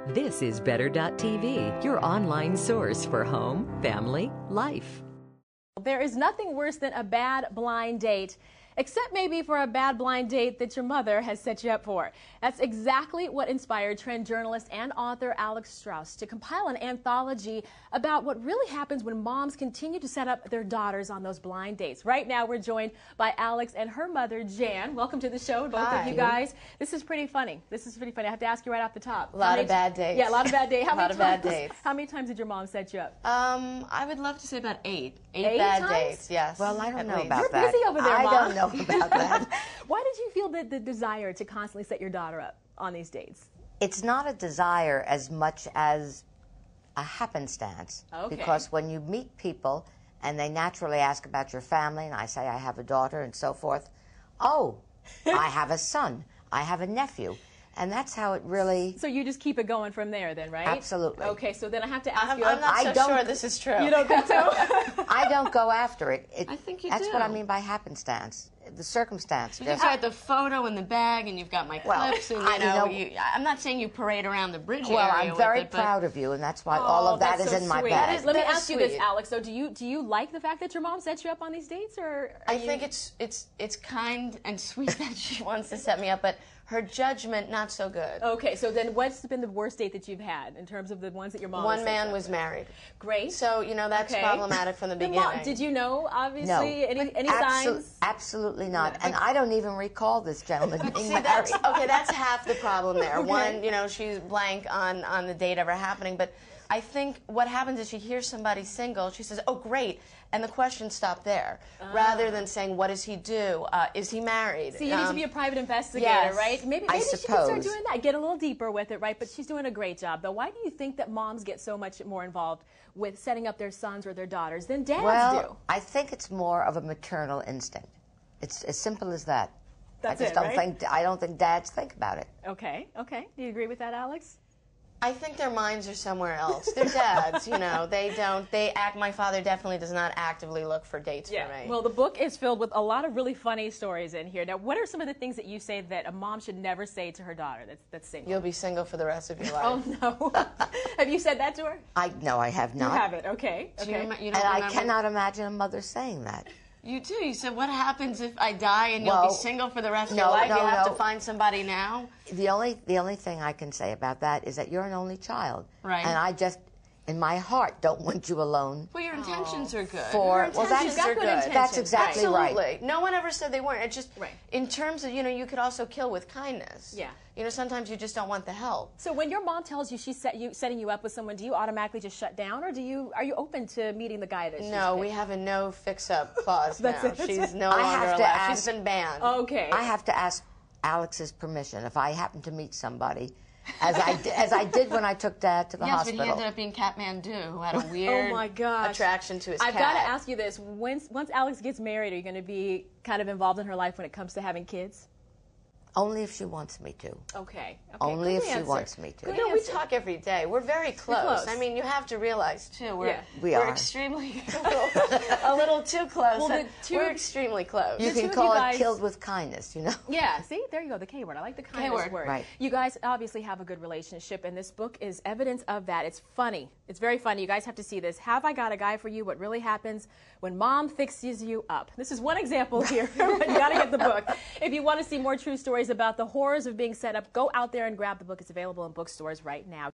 This is Better.tv, your online source for home, family, life. There is nothing worse than a bad blind date, except maybe for a bad blind date that your mother has set you up for. That's exactly what inspired trend journalist and author Alex Strauss to compile an anthology about what really happens when moms continue to set up their daughters on those blind dates. Right now we're joined by Alex and her mother, Jan. Welcome to the show, both of you guys. This is pretty funny. I have to ask you right off the top. A lot of bad dates. Yeah, a lot of bad dates. A lot of bad dates. How many times did your mom set you up? I would love to say about eight. Eight Times? bad dates, yes. Well, I don't know least. about You're that. busy over there, I Mom. don't know about that. Why did you feel the desire to constantly set your daughter up on these dates? It's not a desire as much as a happenstance. Okay. Because when you meet people and they naturally ask about your family, and I say I have a daughter and so forth, oh, I have a son, I have a nephew. And that's how it really... So you just keep it going from there then, right? Absolutely. Okay, so then I have to ask I'm you... not so sure this is true. You don't think so? I don't go after it. I think you That's do. what I mean by happenstance. The circumstance. You've got the photo in the bag, and you've got my clips, and I'm not saying you parade around the bridge Well, area I'm very with it, but proud of you, and that's why all of that that's is so in my sweet. bag. Let me That is ask you this, sweet. Alex. So do you like the fact that your mom sets you up on these dates, or I think it's kind and sweet that she wants to set me up, but her judgment not so good. Okay, so then what's been the worst date that you've had in terms of the ones that your mom has One set man you up was with? married. Great. So, that's Okay. problematic from the Then, beginning. Mom, did you know, obviously, No. any signs? Absolutely not. And I don't even recall this gentleman being See, married. that's half the problem there. Okay. One, she's blank on the date ever happening, but I think what happens is she hears somebody single, she says, oh, great, and the questions stop there, rather than saying, what does he do? Is he married? So you need to be a private investigator, yes. right? Maybe I she can suppose. start doing that, get a little deeper with it, right? But she's doing a great job, though. Why do you think that moms get so much more involved with setting up their sons or their daughters than dads do? Well, I think it's more of a maternal instinct. It's as simple as that. That's I just it, don't right? think I don't think dads think about it. Okay. Do you agree with that, Alex? I think their minds are somewhere else. They're dads, my father definitely does not actively look for dates for me. Well, the book is filled with a lot of really funny stories in here. Now, what are some of the things that you say that a mom should never say to her daughter that's single? You'll be single for the rest of your life. Oh, no. Have you said that to her? No, I have not. You haven't. Okay. You don't And I remember? cannot imagine a mother saying that. You do. You said, what happens if I die and you'll Well, be single for the rest of your no, life? no, you have no. to find somebody now? The only thing I can say about that is that you're an only child. Right. And I just, in my heart, don't want you alone. Well, your intentions are good. For- Your well, that's- intentions Got are good good. intentions. That's exactly Absolutely. right. No one ever said they weren't. It just, Right. in terms of, you could also kill with kindness. Yeah. Sometimes you just don't want the help. So when your mom tells you she's setting you up with someone, do you automatically just shut down, or are you open to meeting the guy that she's No, picked? we have a no fix-up clause That's now. it, that's She's it. no I longer have to allowed. ask- She's been banned. Okay. I have to ask Alex's permission if I happen to meet somebody, as I did when I took Dad to the Yes, hospital. but he ended up being Catmandu, who had a weird my gosh. attraction to his I've cat. got to ask you this. Once Alex gets married, are you going to be kind of involved in her life when it comes to having kids? Only if she wants me to. Okay. Only Good if she answer. wants me to. Good we answer. talk every day. We're very close. close. I mean, you have to realize, too, we're, Yeah. We we're are. extremely, a little too close. Well, the two- we're extremely close. You The two can of call you it guys- killed with kindness, Yeah, see, there you go, the K word. I like the kindness word. Right. You guys obviously have a good relationship, and this book is evidence of that. It's funny. It's very funny. You guys have to see this. Have I Got a Guy for You? What really happens when mom fixes you up. This is one example here, but you got to get the book. If you want to see more true stories about the horrors of being set up, go out there and grab the book. It's available in bookstores right now.